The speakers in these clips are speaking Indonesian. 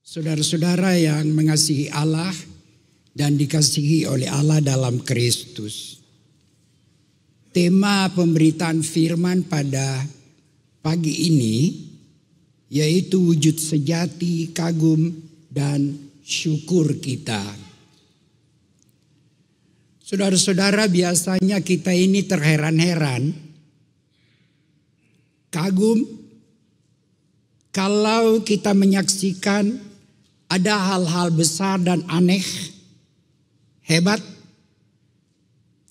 Saudara-saudara yang mengasihi Allah dan dikasihi oleh Allah dalam Kristus. Tema pemberitaan firman pada pagi ini yaitu wujud sejati, kagum, dan syukur kita. Saudara-saudara, biasanya kita ini terheran-heran, kagum kalau kita menyaksikan ada hal-hal besar dan aneh, hebat,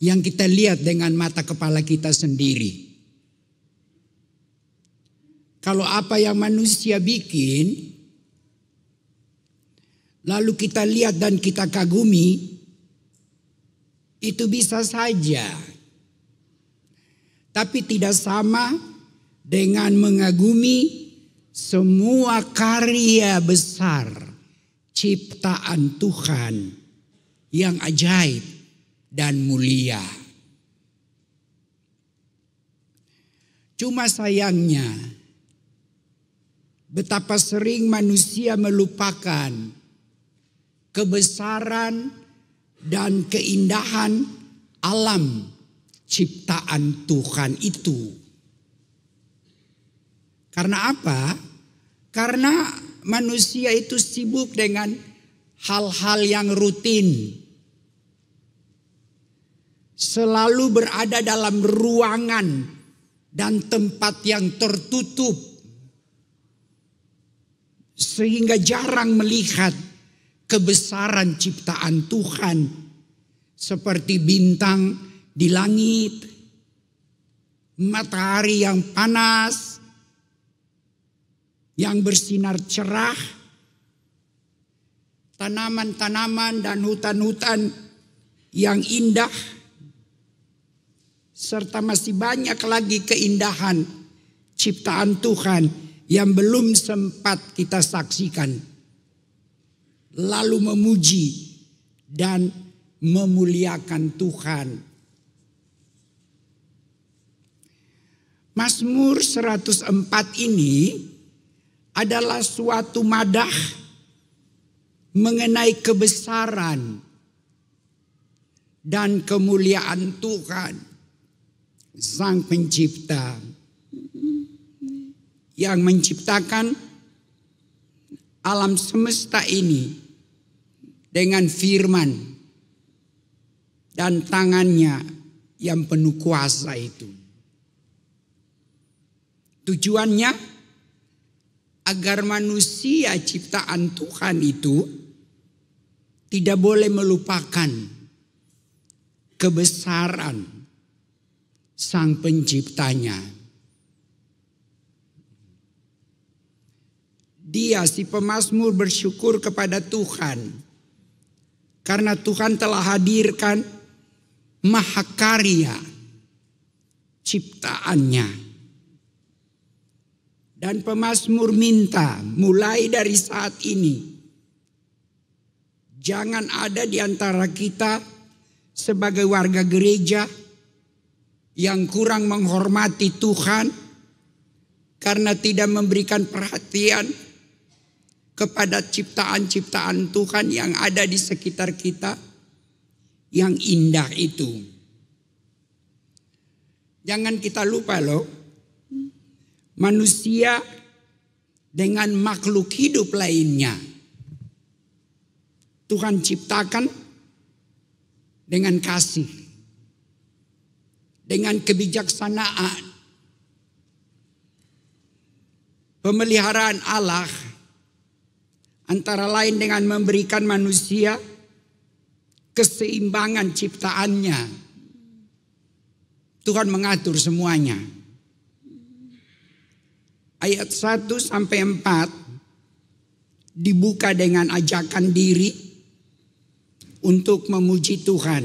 yang kita lihat dengan mata kepala kita sendiri. Kalau apa yang manusia bikin, lalu kita lihat dan kita kagumi, itu bisa saja. Tapi tidak sama dengan mengagumi semua karya besar ciptaan Tuhan yang ajaib dan mulia. Cuma sayangnya, betapa sering manusia melupakan kebesaran dan keindahan alam ciptaan Tuhan itu. Karena apa? Karena manusia itu sibuk dengan hal-hal yang rutin. Selalu berada dalam ruangan dan tempat yang tertutup. Sehingga jarang melihat kebesaran ciptaan Tuhan. Seperti bintang di langit, matahari yang panas, yang bersinar cerah, tanaman-tanaman dan hutan-hutan yang indah, serta masih banyak lagi keindahan ciptaan Tuhan yang belum sempat kita saksikan. Lalu memuji dan memuliakan Tuhan. Mazmur 104 ini adalah suatu madah mengenai kebesaran dan kemuliaan Tuhan, Sang Pencipta, yang menciptakan alam semesta ini dengan firman dan tangannya yang penuh kuasa itu. Tujuannya agar manusia ciptaan Tuhan itu tidak boleh melupakan kebesaran Sang Penciptanya. Dia, si pemazmur, bersyukur kepada Tuhan karena Tuhan telah hadirkan mahakarya ciptaannya. Dan pemazmur minta mulai dari saat ini, jangan ada di antara kita sebagai warga gereja yang kurang menghormati Tuhan karena tidak memberikan perhatian kepada ciptaan-ciptaan Tuhan yang ada di sekitar kita yang indah itu. Jangan kita lupa loh, manusia dengan makhluk hidup lainnya Tuhan ciptakan dengan kasih, dengan kebijaksanaan. Pemeliharaan Allah antara lain dengan memberikan manusia keseimbangan ciptaannya. Tuhan mengatur semuanya. Ayat 1 sampai 4 dibuka dengan ajakan diri untuk memuji Tuhan.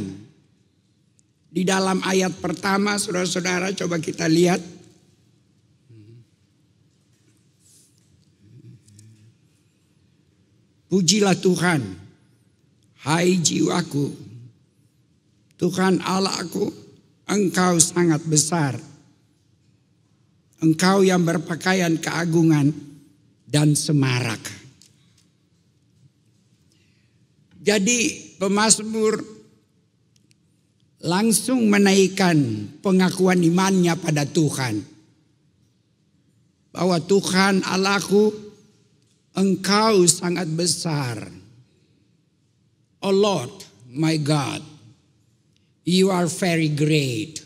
Di dalam ayat pertama, saudara-saudara, coba kita lihat. Pujilah Tuhan, hai jiwaku, Tuhan Allahku, Engkau sangat besar. Engkau yang berpakaian keagungan dan semarak. Jadi pemazmur langsung menaikkan pengakuan imannya pada Tuhan. Bahwa Tuhan Allahku, Engkau sangat besar. Oh Lord, my God, you are very great.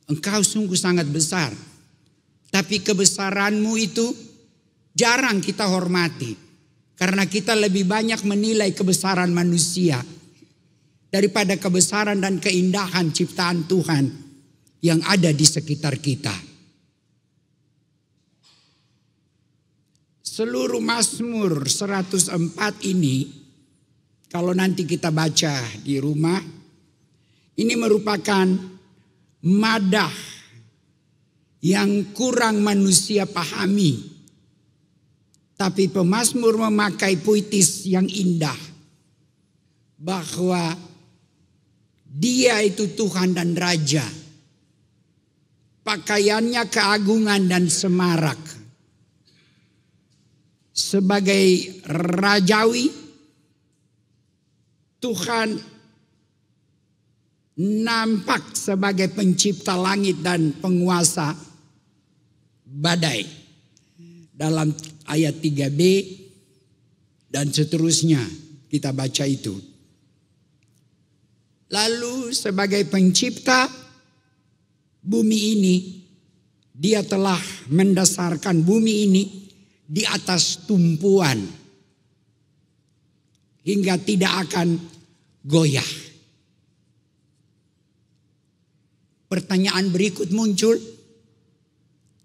Engkau sungguh sangat besar. Tapi kebesaranmu itu jarang kita hormati. Karena kita lebih banyak menilai kebesaran manusia daripada kebesaran dan keindahan ciptaan Tuhan yang ada di sekitar kita. Seluruh Mazmur 104 ini, kalau nanti kita baca di rumah, ini merupakan madah yang kurang manusia pahami. Tapi pemazmur memakai puitis yang indah. Bahwa Dia itu Tuhan dan Raja. Pakaiannya keagungan dan semarak. Sebagai rajawi, Tuhan nampak sebagai pencipta langit dan penguasa badai. Dalam ayat 3b dan seterusnya kita baca itu. Lalu sebagai pencipta bumi ini, Dia telah mendasarkan bumi ini di atas tumpuan hingga tidak akan goyah. Pertanyaan berikut muncul,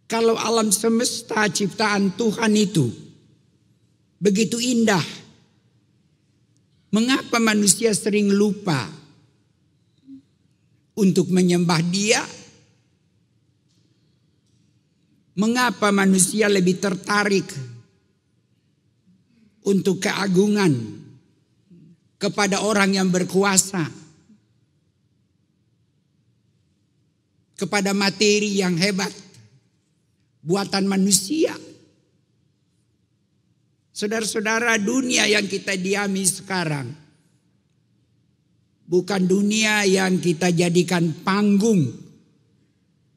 kalau alam semesta ciptaan Tuhan itu begitu indah, mengapa manusia sering lupa untuk menyembah Dia? Mengapa manusia lebih tertarik untuk keagungan kepada orang yang berkuasa, kepada materi yang hebat, buatan manusia? Saudara-saudara, dunia yang kita diami sekarang bukan dunia yang kita jadikan panggung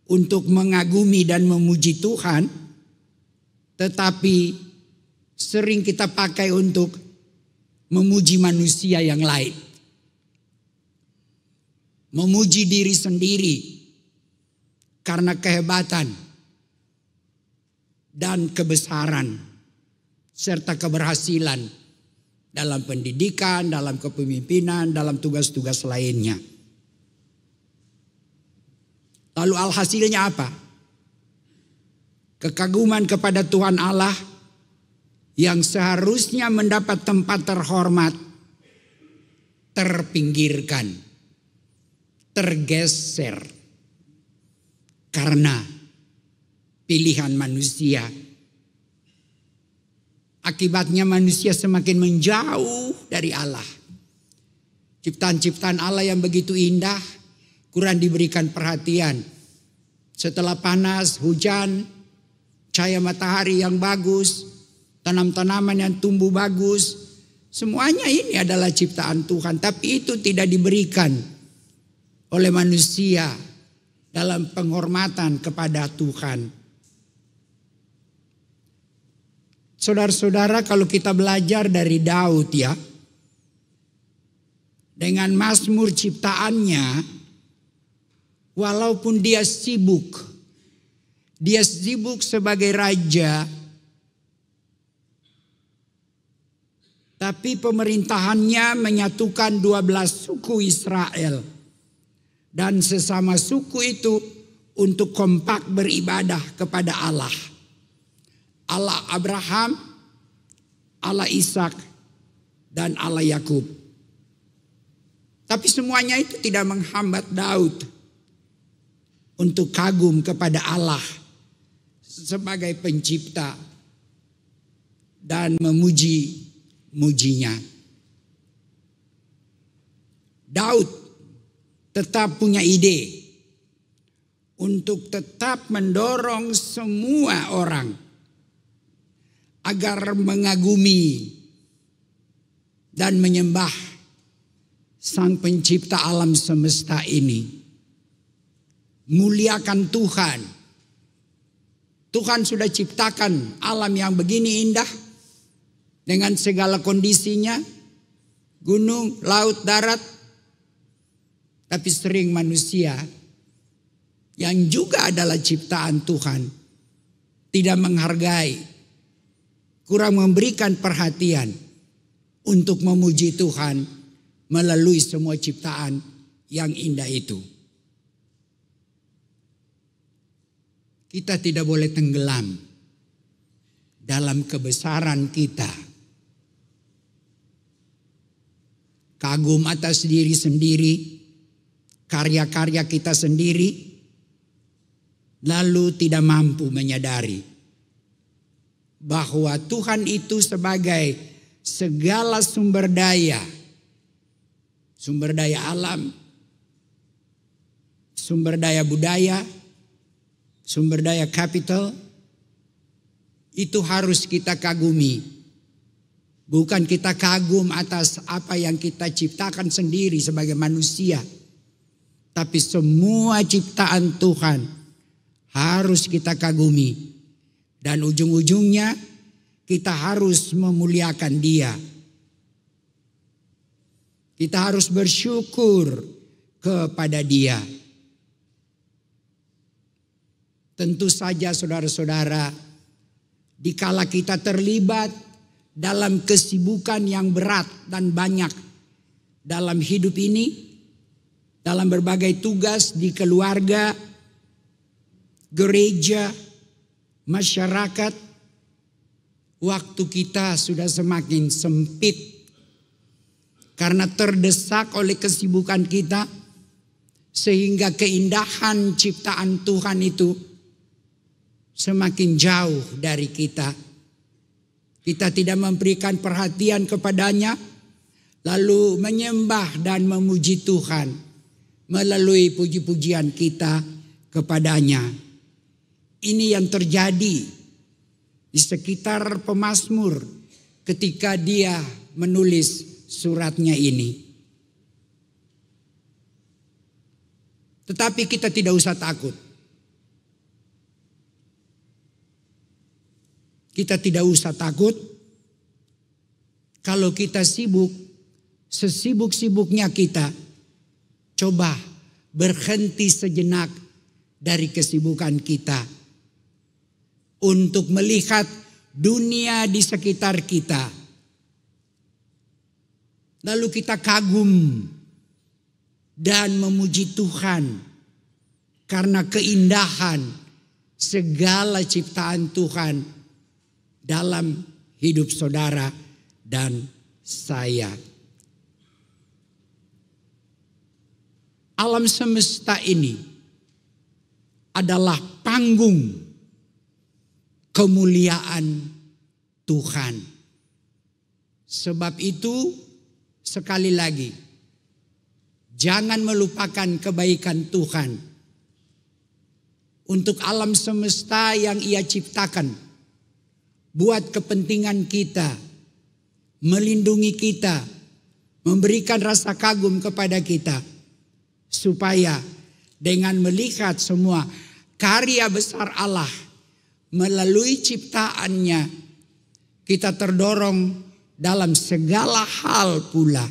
untuk mengagumi dan memuji Tuhan, tetapi sering kita pakai untuk memuji manusia yang lain. Memuji diri sendiri karena kehebatan dan kebesaran serta keberhasilan dalam pendidikan, dalam kepemimpinan, dalam tugas-tugas lainnya. Lalu alhasilnya apa? Kekaguman kepada Tuhan Allah yang seharusnya mendapat tempat terhormat terpinggirkan, tergeser karena pilihan manusia. Akibatnya manusia semakin menjauh dari Allah. Ciptaan-ciptaan Allah yang begitu indah kurang diberikan perhatian. Setelah panas, hujan, cahaya matahari yang bagus, tanam-tanaman yang tumbuh bagus, semuanya ini adalah ciptaan Tuhan. Tapi itu tidak diberikan oleh manusia dalam penghormatan kepada Tuhan. Saudara-saudara, kalau kita belajar dari Daud ya, dengan mazmur ciptaannya, walaupun dia sibuk sebagai raja, tapi pemerintahannya menyatukan 12 suku Israel. Dan sesama suku itu untuk kompak beribadah kepada Allah. Allah Abraham, Allah Ishak, dan Allah Yakub. Tapi semuanya itu tidak menghambat Daud untuk kagum kepada Allah sebagai pencipta dan memuji-mujinya. Daud tetap punya ide untuk tetap mendorong semua orang agar mengagumi dan menyembah Sang Pencipta alam semesta ini. Muliakan Tuhan. Tuhan sudah ciptakan alam yang begini indah dengan segala kondisinya, gunung, laut, darat. Tapi sering manusia yang juga adalah ciptaan Tuhan tidak menghargai, kurang memberikan perhatian untuk memuji Tuhan melalui semua ciptaan yang indah itu. Kita tidak boleh tenggelam dalam kebesaran kita. Kagum atas diri sendiri, karya-karya kita sendiri, lalu tidak mampu menyadari bahwa Tuhan itu sebagai segala sumber daya alam, sumber daya budaya, sumber daya kapital, itu harus kita kagumi. Bukan kita kagum atas apa yang kita ciptakan sendiri sebagai manusia, tapi semua ciptaan Tuhan harus kita kagumi. Dan ujung-ujungnya kita harus memuliakan Dia. Kita harus bersyukur kepada Dia. Tentu saja saudara-saudara, dikala kita terlibat dalam kesibukan yang berat dan banyak dalam hidup ini, dalam berbagai tugas di keluarga, gereja, masyarakat, waktu kita sudah semakin sempit karena terdesak oleh kesibukan kita, sehingga keindahan ciptaan Tuhan itu semakin jauh dari kita. Kita tidak memberikan perhatian kepadanya, lalu menyembah dan memuji Tuhan melalui puji-pujian kita kepadanya. Ini yang terjadi di sekitar pemazmur ketika dia menulis suratnya ini. Tetapi kita tidak usah takut. Kita tidak usah takut kalau kita sibuk, sesibuk-sibuknya kita, coba berhenti sejenak dari kesibukan kita untuk melihat dunia di sekitar kita. Lalu kita kagum dan memuji Tuhan karena keindahan segala ciptaan Tuhan dalam hidup saudara dan saya. Alam semesta ini adalah panggung kemuliaan Tuhan. Sebab itu sekali lagi, jangan melupakan kebaikan Tuhan untuk alam semesta yang Ia ciptakan buat kepentingan kita, melindungi kita, memberikan rasa kagum kepada kita, supaya dengan melihat semua karya besar Allah melalui ciptaannya, kita terdorong dalam segala hal pula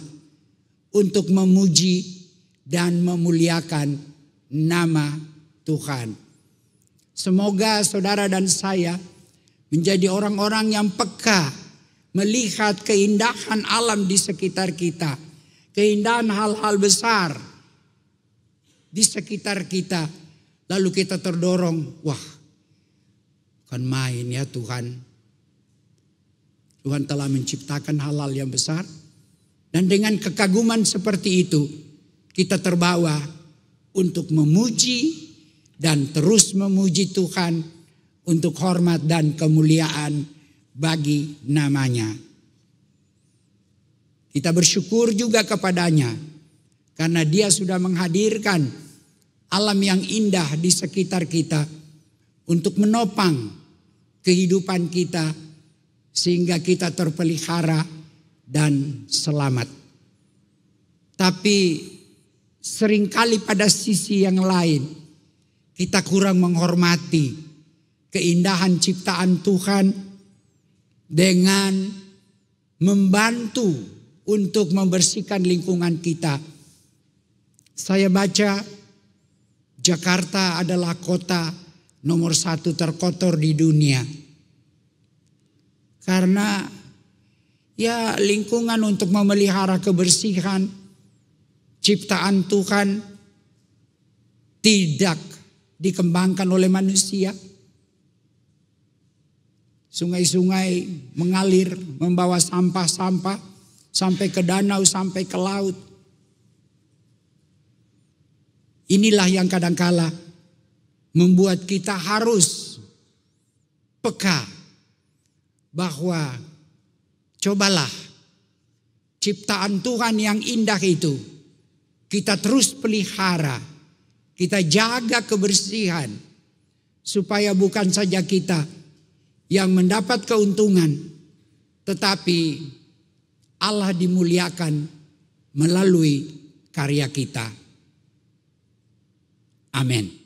untuk memuji dan memuliakan nama Tuhan. Semoga saudara dan saya menjadi orang-orang yang peka melihat keindahan alam di sekitar kita, keindahan hal-hal besar di sekitar kita, lalu kita terdorong, wah, bukan main ya Tuhan. Tuhan telah menciptakan hal-hal yang besar. Dan dengan kekaguman seperti itu, kita terbawa untuk memuji dan terus memuji Tuhan untuk hormat dan kemuliaan bagi namanya. Kita bersyukur juga kepadanya karena Dia sudah menghadirkan alam yang indah di sekitar kita untuk menopang kehidupan kita, sehingga kita terpelihara dan selamat. Tapi seringkali pada sisi yang lain kita kurang menghormati keindahan ciptaan Tuhan dengan membantu untuk membersihkan lingkungan kita. Saya baca Jakarta adalah kota nomor 1 terkotor di dunia. Karena ya lingkungan untuk memelihara kebersihan ciptaan Tuhan tidak dikembangkan oleh manusia. Sungai-sungai mengalir membawa sampah-sampah sampai ke danau, sampai ke laut. Inilah yang kadangkala membuat kita harus peka bahwa cobalah ciptaan Tuhan yang indah itu kita terus pelihara, kita jaga kebersihan supaya bukan saja kita yang mendapat keuntungan, tetapi Allah dimuliakan melalui karya kita. Amin.